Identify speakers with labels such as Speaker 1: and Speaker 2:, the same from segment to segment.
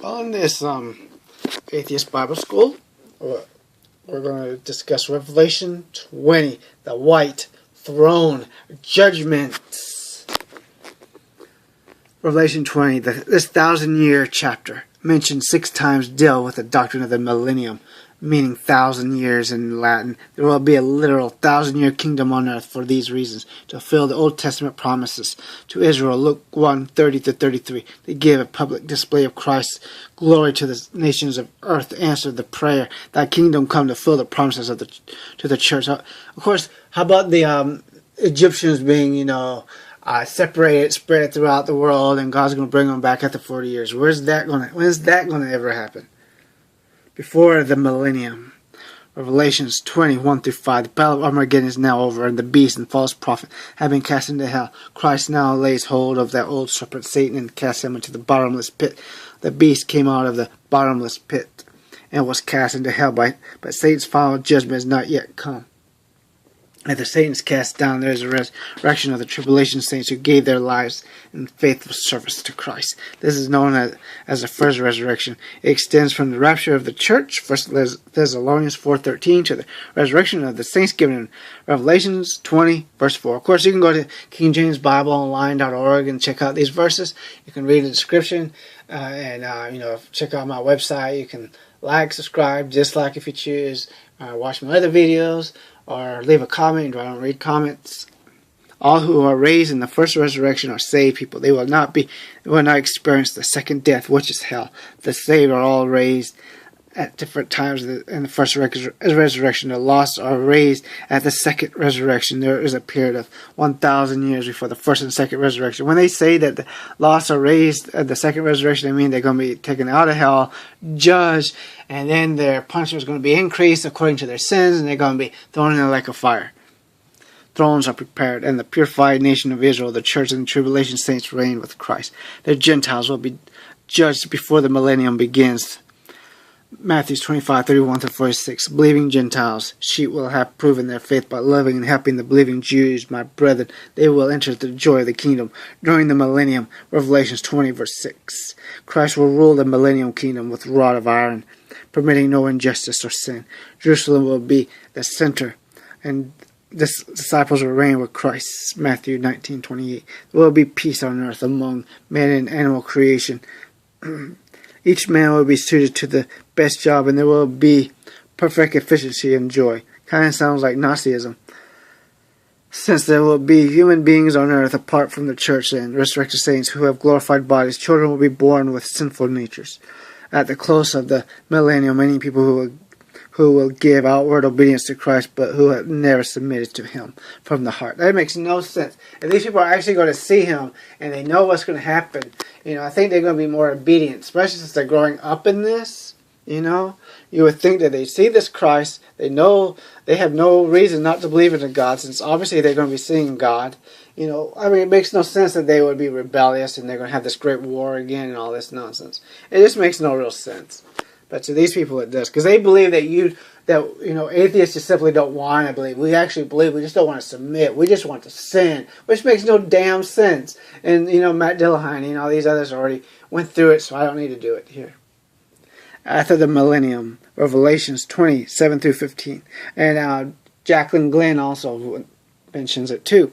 Speaker 1: On this Atheist Bible School, we're going to discuss Revelation 20, the white throne, Judgement. Revelation 20, this 1,000-year chapter, mentioned 6 times, deal with the doctrine of the millennium, meaning 1,000 years in Latin. There will be a literal 1,000-year kingdom on earth for these reasons, to fulfill the Old Testament promises to Israel. Luke 1:30-33. They give a public display of Christ's glory to the nations of earth to answer the prayer, thy kingdom come, to fulfill the promises of to the church. Of course, how about the Egyptians being, separated, spread throughout the world, and God's going to bring them back after 40 years. When is that going to ever happen? Before the millennium. Revelations 20:1-5. The battle of Armageddon is now over, and the beast and false prophet have been cast into hell. Christ now lays hold of that old serpent Satan and casts him into the bottomless pit. The beast came out of the bottomless pit and was cast into hell, but Satan's final judgment has not yet come. After Satan is cast down, there is a resurrection of the tribulation saints who gave their lives in faithful service to Christ. This is known as the first resurrection. It extends from the rapture of the church, 1 Thessalonians 4:13, to the resurrection of the saints given in Revelations 20, verse 4. Of course, you can go to KingJamesBibleOnline.org and check out these verses. You can read the description and check out my website. You can like, subscribe, dislike if you choose, watch my other videos, or leave a comment. I don't read comments. All who are raised in the first resurrection are saved people. They will not experience the second death, which is hell. The saved are all raised at different times in the first resurrection. The lost are raised at the second resurrection. There is a period of 1,000 years before the first and second resurrection. When they say that the lost are raised at the second resurrection, they mean they're going to be taken out of hell, judged, and then their punishment is going to be increased according to their sins, and they're going to be thrown in the lake of fire. Thrones are prepared, and the purified nation of Israel, the church and the tribulation saints, reign with Christ. The Gentiles will be judged before the millennium begins. Matthew 25:31-46. Believing Gentiles, sheep will have proven their faith by loving and helping the believing Jews, my brethren. They will enter the joy of the kingdom during the millennium. Revelations 20, verse 6. Christ will rule the millennium kingdom with rod of iron, permitting no injustice or sin. Jerusalem will be the center, and the disciples will reign with Christ. Matthew 19:28. There will be peace on earth among men and animal creation. Each man will be suited to the best job, and there will be perfect efficiency and joy. Kind of sounds like Nazism. Since there will be human beings on earth apart from the church and resurrected saints who have glorified bodies, children will be born with sinful natures. At the close of the millennium, many people who will give outward obedience to Christ, but who have never submitted to Him from the heart. That makes no sense. If these people are actually going to see Him and they know what's going to happen, I think they're going to be more obedient, especially since they're growing up in this. You would think that they see this Christ, they know they have no reason not to believe in God, since obviously they're going to be seeing God. It makes no sense that they would be rebellious and they're going to have this great war again and all this nonsense. It just makes no real sense. But to these people it does, because they believe that atheists just simply don't want to believe. We actually believe, we just don't want to submit. We just want to sin, which makes no damn sense. And Matt Dillahine, all these others already went through it, so I don't need to do it here. After the millennium, Revelations 20:7-15, and Jacqueline Glenn also mentions it too.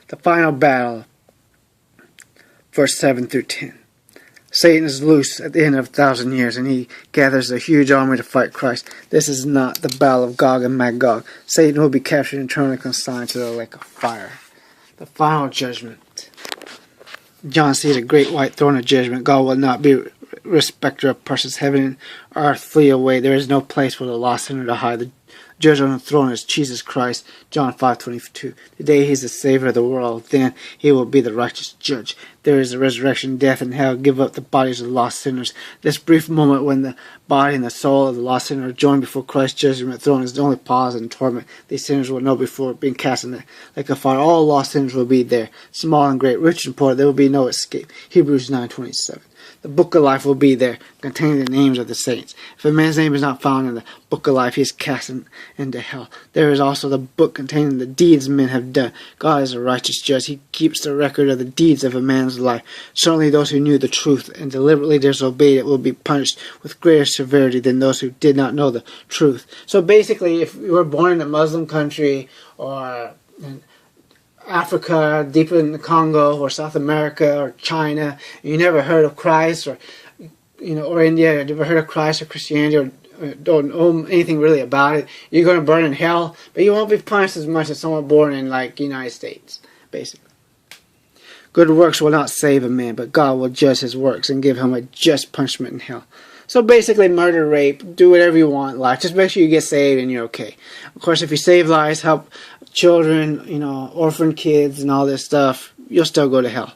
Speaker 1: The final battle, verse 7-10. Satan is loose at the end of 1,000 years, and he gathers a huge army to fight Christ. This is not the battle of Gog and Magog. Satan will be captured and eternally consigned to the lake of fire. The final judgment. John sees a great white throne of judgment. God will not be respecter of persons. Heaven and earth flee away. There is no place for the lost sinner to hide. The judge on the throne is Jesus Christ. John 5:22. Today He is the Savior of the world. Then He will be the righteous judge. There is a resurrection, death, and hell. Give up the bodies of the lost sinners. This brief moment when the body and the soul of the lost sinner are joined before Christ's judgment throne is the only pause and torment these sinners will know before being cast in the lake of fire. All lost sinners will be there, small and great, rich and poor. There will be no escape. Hebrews 9:27. The book of life will be there, containing the names of the saints. If a man's name is not found in the book of life, he is cast into hell. There is also the book containing the deeds men have done. God is a righteous judge. He keeps the record of the deeds of a man's life. Certainly those who knew the truth and deliberately disobeyed it will be punished with greater severity than those who did not know the truth. So basically, if you were born in a Muslim country or in Africa, deep in the Congo, or South America, or China, you never heard of Christ, or or India, you never heard of Christ or Christianity, or don't know anything really about it, you're going to burn in hell, but you won't be punished as much as someone born in, like, United States, basically. Good works will not save a man, but God will judge his works and give him a just punishment in hell. So basically, murder, rape, do whatever you want in life. Just make sure you get saved and you're okay. Of course, if you save lives, help children, orphan kids and all this stuff, you'll still go to hell.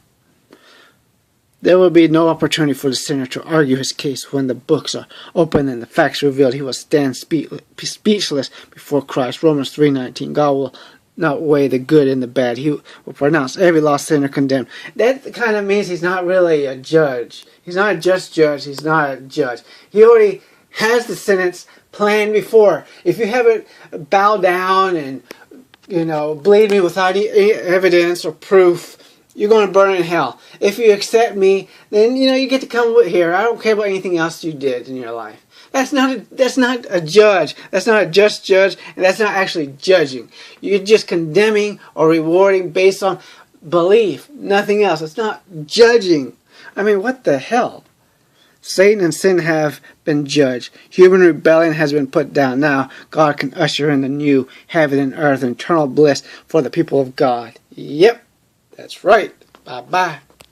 Speaker 1: There will be no opportunity for the sinner to argue his case when the books are open and the facts revealed. He will stand speechless before Christ. Romans 3:19. God will not weigh the good and the bad. He will pronounce every lost sinner condemned. That kind of means he's not really a judge. He's not a just judge. He's not a judge. He already has the sentence planned before. If you haven't bowed down and, bleed me without any evidence or proof, you're going to burn in hell. If you accept me, then, you get to come here. I don't care about anything else you did in your life. That's not a judge. That's not a just judge, and that's not actually judging. You're just condemning or rewarding based on belief, nothing else. It's not judging. I mean, what the hell? Satan and sin have been judged. Human rebellion has been put down. Now, God can usher in the new heaven and earth and eternal bliss for the people of God. Yep, that's right. Bye-bye.